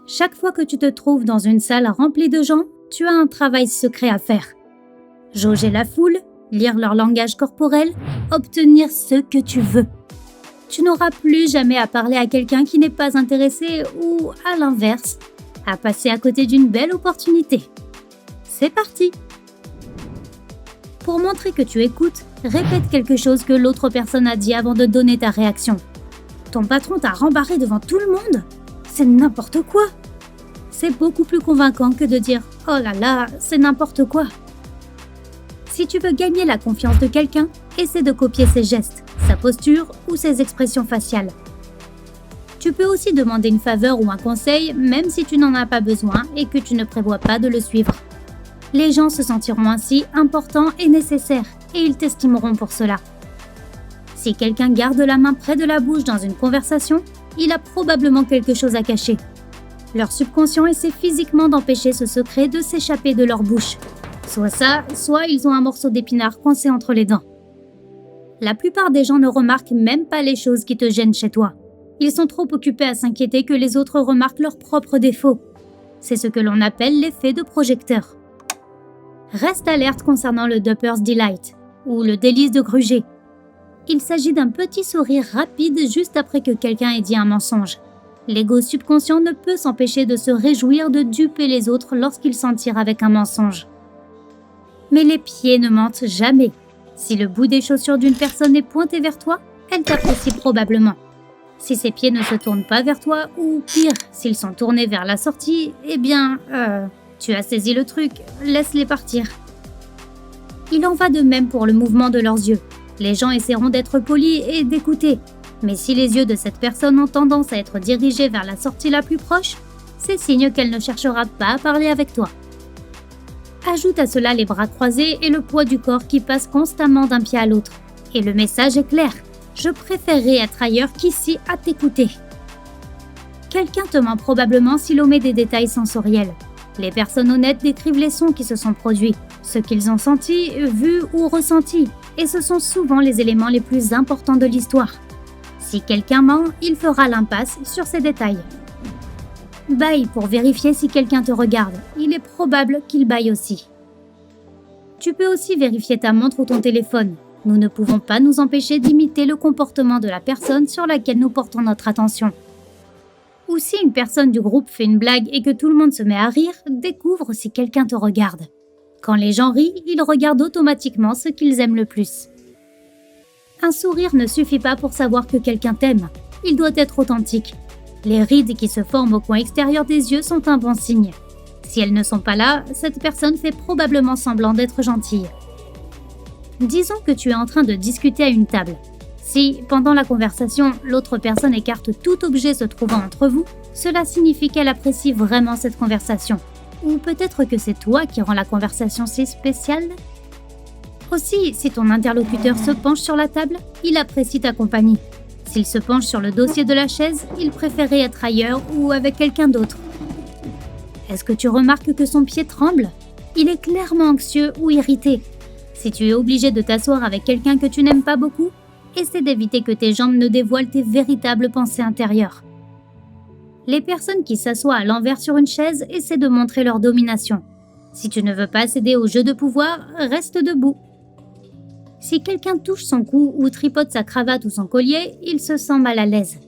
Chaque fois que tu te trouves dans une salle remplie de gens, tu as un travail secret à faire. Jauger la foule, lire leur langage corporel, obtenir ce que tu veux. Tu n'auras plus jamais à parler à quelqu'un qui n'est pas intéressé ou, à l'inverse, à passer à côté d'une belle opportunité. C'est parti! Pour montrer que tu écoutes, répète quelque chose que l'autre personne a dit avant de donner ta réaction. Ton patron t'a rembarré devant tout le monde? C'est n'importe quoi! C'est beaucoup plus convaincant que de dire « Oh là là, c'est n'importe quoi ». Si tu veux gagner la confiance de quelqu'un, essaie de copier ses gestes, sa posture ou ses expressions faciales. Tu peux aussi demander une faveur ou un conseil, même si tu n'en as pas besoin et que tu ne prévois pas de le suivre. Les gens se sentiront ainsi importants et nécessaires, et ils t'estimeront pour cela. Si quelqu'un garde la main près de la bouche dans une conversation, il a probablement quelque chose à cacher. Leur subconscient essaie physiquement d'empêcher ce secret de s'échapper de leur bouche. Soit ça, soit ils ont un morceau d'épinard coincé entre les dents. La plupart des gens ne remarquent même pas les choses qui te gênent chez toi. Ils sont trop occupés à s'inquiéter que les autres remarquent leurs propres défauts. C'est ce que l'on appelle l'effet de projecteur. Reste alerte concernant le Dupper's Delight, ou le délice de gruger. Il s'agit d'un petit sourire rapide juste après que quelqu'un ait dit un mensonge. L'ego subconscient ne peut s'empêcher de se réjouir de duper les autres lorsqu'il s'en tire avec un mensonge. Mais les pieds ne mentent jamais. Si le bout des chaussures d'une personne est pointé vers toi, elle t'apprécie probablement. Si ses pieds ne se tournent pas vers toi, ou pire, s'ils sont tournés vers la sortie, eh bien, tu as saisi le truc, laisse-les partir. Il en va de même pour le mouvement de leurs yeux. Les gens essaieront d'être polis et d'écouter. Mais si les yeux de cette personne ont tendance à être dirigés vers la sortie la plus proche, c'est signe qu'elle ne cherchera pas à parler avec toi. Ajoute à cela les bras croisés et le poids du corps qui passe constamment d'un pied à l'autre. Et le message est clair. Je préférerais être ailleurs qu'ici à t'écouter. Quelqu'un te ment probablement s'il omet des détails sensoriels. Les personnes honnêtes décrivent les sons qui se sont produits, ce qu'ils ont senti, vu ou ressenti, et ce sont souvent les éléments les plus importants de l'histoire. Si quelqu'un ment, il fera l'impasse sur ces détails. Baille pour vérifier si quelqu'un te regarde. Il est probable qu'il baille aussi. Tu peux aussi vérifier ta montre ou ton téléphone. Nous ne pouvons pas nous empêcher d'imiter le comportement de la personne sur laquelle nous portons notre attention. Ou si une personne du groupe fait une blague et que tout le monde se met à rire, découvre si quelqu'un te regarde. Quand les gens rient, ils regardent automatiquement ce qu'ils aiment le plus. Un sourire ne suffit pas pour savoir que quelqu'un t'aime. Il doit être authentique. Les rides qui se forment au coin extérieur des yeux sont un bon signe. Si elles ne sont pas là, cette personne fait probablement semblant d'être gentille. Disons que tu es en train de discuter à une table. Si, pendant la conversation, l'autre personne écarte tout objet se trouvant entre vous, cela signifie qu'elle apprécie vraiment cette conversation. Ou peut-être que c'est toi qui rends la conversation si spéciale. Aussi, si ton interlocuteur se penche sur la table, il apprécie ta compagnie. S'il se penche sur le dossier de la chaise, il préférait être ailleurs ou avec quelqu'un d'autre. Est-ce que tu remarques que son pied tremble? Il est clairement anxieux ou irrité. Si tu es obligé de t'asseoir avec quelqu'un que tu n'aimes pas beaucoup, essaie d'éviter que tes jambes ne dévoilent tes véritables pensées intérieures. Les personnes qui s'assoient à l'envers sur une chaise essaient de montrer leur domination. Si tu ne veux pas céder au jeu de pouvoir, reste debout. Si quelqu'un touche son cou ou tripote sa cravate ou son collier, il se sent mal à l'aise.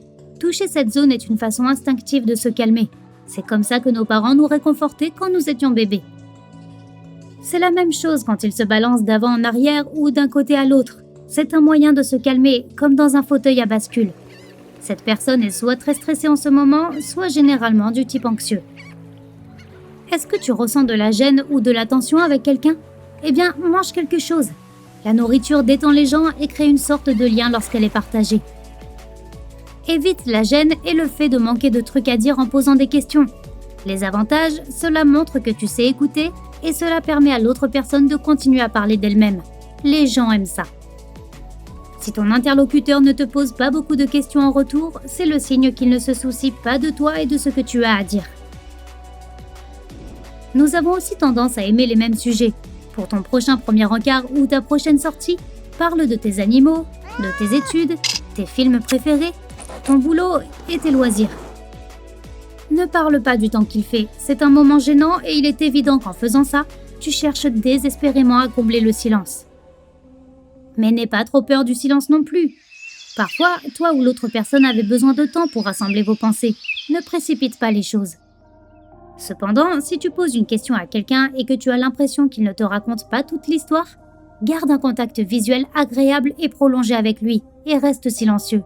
Toucher cette zone est une façon instinctive de se calmer. C'est comme ça que nos parents nous réconfortaient quand nous étions bébés. C'est la même chose quand ils se balancent d'avant en arrière ou d'un côté à l'autre. C'est un moyen de se calmer, comme dans un fauteuil à bascule. Cette personne est soit très stressée en ce moment, soit généralement du type anxieux. Est-ce que tu ressens de la gêne ou de la tension avec quelqu'un? Eh bien, mange quelque chose. La nourriture détend les gens et crée une sorte de lien lorsqu'elle est partagée. Évite la gêne et le fait de manquer de trucs à dire en posant des questions. Les avantages, cela montre que tu sais écouter et cela permet à l'autre personne de continuer à parler d'elle-même. Les gens aiment ça. Si ton interlocuteur ne te pose pas beaucoup de questions en retour, c'est le signe qu'il ne se soucie pas de toi et de ce que tu as à dire. Nous avons aussi tendance à aimer les mêmes sujets. Pour ton prochain premier encart ou ta prochaine sortie, parle de tes animaux, de tes études, tes films préférés. ton boulot et tes loisirs. Ne parle pas du temps qu'il fait, c'est un moment gênant et il est évident qu'en faisant ça, tu cherches désespérément à combler le silence. Mais n'aie pas trop peur du silence non plus. Parfois, toi ou l'autre personne avait besoin de temps pour rassembler vos pensées. Ne précipite pas les choses. Cependant, si tu poses une question à quelqu'un et que tu as l'impression qu'il ne te raconte pas toute l'histoire, garde un contact visuel agréable et prolongé avec lui et reste silencieux.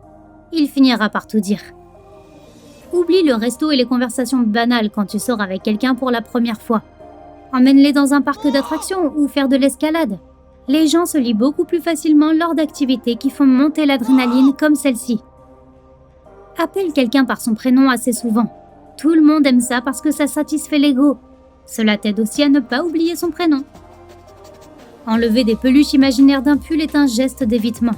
Il finira par tout dire. Oublie le resto et les conversations banales quand tu sors avec quelqu'un pour la première fois. Emmène-les dans un parc d'attractions ou faire de l'escalade. Les gens se lient beaucoup plus facilement lors d'activités qui font monter l'adrénaline comme celle-ci. Appelle quelqu'un par son prénom assez souvent. Tout le monde aime ça parce que ça satisfait l'ego. Cela t'aide aussi à ne pas oublier son prénom. Enlever des peluches imaginaires d'un pull est un geste d'évitement.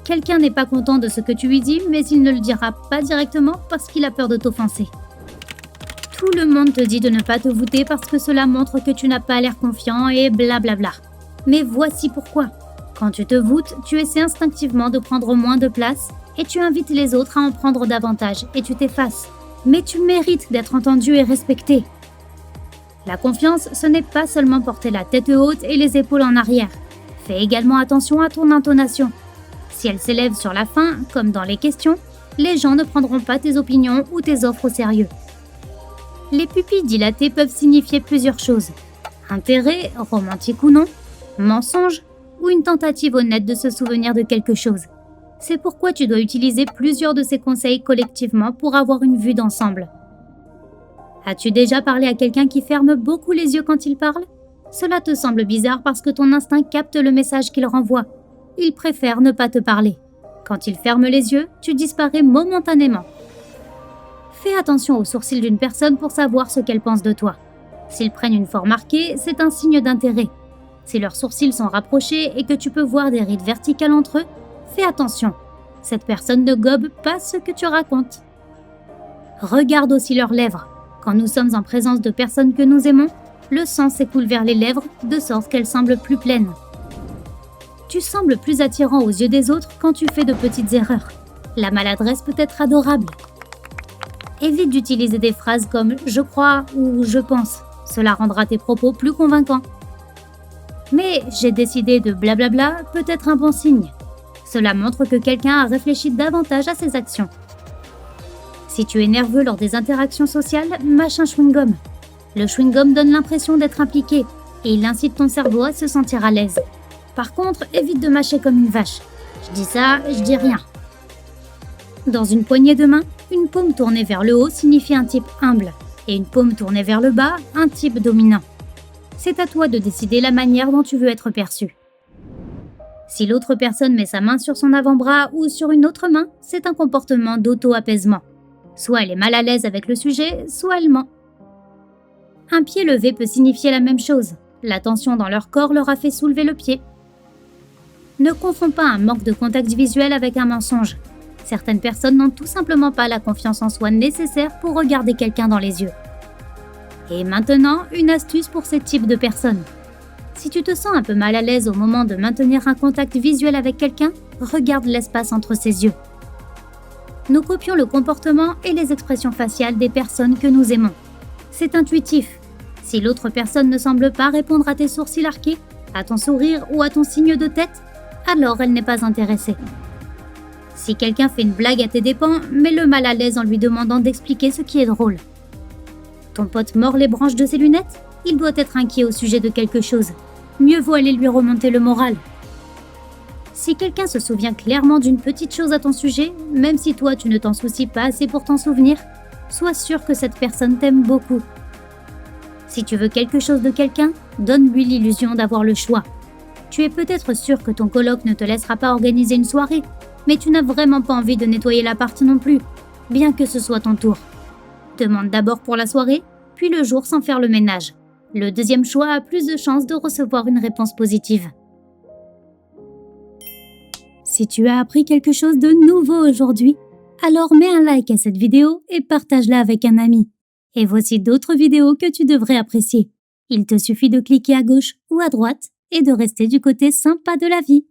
Quelqu'un n'est pas content de ce que tu lui dis, mais il ne le dira pas directement parce qu'il a peur de t'offenser. Tout le monde te dit de ne pas te voûter parce que cela montre que tu n'as pas l'air confiant et blablabla. Mais voici pourquoi. Quand tu te voûtes, tu essaies instinctivement de prendre moins de place et tu invites les autres à en prendre davantage et tu t'effaces. Mais tu mérites d'être entendu et respecté. La confiance, ce n'est pas seulement porter la tête haute et les épaules en arrière. Fais également attention à ton intonation. Si elle s'élève sur la fin, comme dans les questions, les gens ne prendront pas tes opinions ou tes offres au sérieux. Les pupilles dilatées peuvent signifier plusieurs choses. Intérêt, romantique ou non, mensonge ou une tentative honnête de se souvenir de quelque chose. C'est pourquoi tu dois utiliser plusieurs de ces conseils collectivement pour avoir une vue d'ensemble. As-tu déjà parlé à quelqu'un qui ferme beaucoup les yeux quand il parle? Cela te semble bizarre parce que ton instinct capte le message qu'il renvoie. Il préfère ne pas te parler. Quand il ferme les yeux, tu disparais momentanément. Fais attention aux sourcils d'une personne pour savoir ce qu'elle pense de toi. S'ils prennent une forme marquée, c'est un signe d'intérêt. Si leurs sourcils sont rapprochés et que tu peux voir des rides verticales entre eux, fais attention. Cette personne ne gobe pas ce que tu racontes. Regarde aussi leurs lèvres. Quand nous sommes en présence de personnes que nous aimons, le sang s'écoule vers les lèvres de sorte qu'elles semblent plus pleines. Tu sembles plus attirant aux yeux des autres quand tu fais de petites erreurs. La maladresse peut être adorable. Évite d'utiliser des phrases comme « je crois » ou « je pense ». Cela rendra tes propos plus convaincants. Mais « j'ai décidé de blablabla » peut être un bon signe. Cela montre que quelqu'un a réfléchi davantage à ses actions. Si tu es nerveux lors des interactions sociales, mâche un chewing-gum. Le chewing-gum donne l'impression d'être impliqué et il incite ton cerveau à se sentir à l'aise. Par contre, évite de mâcher comme une vache. Je dis ça, je dis rien. Dans une poignée de main, une paume tournée vers le haut signifie un type humble et une paume tournée vers le bas, un type dominant. C'est à toi de décider la manière dont tu veux être perçu. Si l'autre personne met sa main sur son avant-bras ou sur une autre main, c'est un comportement d'auto-apaisement. Soit elle est mal à l'aise avec le sujet, soit elle ment. Un pied levé peut signifier la même chose. La tension dans leur corps leur a fait soulever le pied. Ne confonds pas un manque de contact visuel avec un mensonge. Certaines personnes n'ont tout simplement pas la confiance en soi nécessaire pour regarder quelqu'un dans les yeux. Et maintenant, une astuce pour ce type de personnes. Si tu te sens un peu mal à l'aise au moment de maintenir un contact visuel avec quelqu'un, regarde l'espace entre ses yeux. Nous copions le comportement et les expressions faciales des personnes que nous aimons. C'est intuitif. Si l'autre personne ne semble pas répondre à tes sourcils arqués, à ton sourire ou à ton signe de tête, alors elle n'est pas intéressée. Si quelqu'un fait une blague à tes dépens, mets-le mal à l'aise en lui demandant d'expliquer ce qui est drôle. Ton pote mord les branches de ses lunettes? Il doit être inquiet au sujet de quelque chose. Mieux vaut aller lui remonter le moral. Si quelqu'un se souvient clairement d'une petite chose à ton sujet, même si toi tu ne t'en soucies pas assez pour t'en souvenir, sois sûr que cette personne t'aime beaucoup. Si tu veux quelque chose de quelqu'un, donne-lui l'illusion d'avoir le choix. Tu es peut-être sûr que ton coloc ne te laissera pas organiser une soirée, mais tu n'as vraiment pas envie de nettoyer l'appart non plus, bien que ce soit ton tour. Demande d'abord pour la soirée, puis le jour sans faire le ménage. Le deuxième choix a plus de chances de recevoir une réponse positive. Si tu as appris quelque chose de nouveau aujourd'hui, alors mets un like à cette vidéo et partage-la avec un ami. Et voici d'autres vidéos que tu devrais apprécier. Il te suffit de cliquer à gauche ou à droite et de rester du côté sympa de la vie.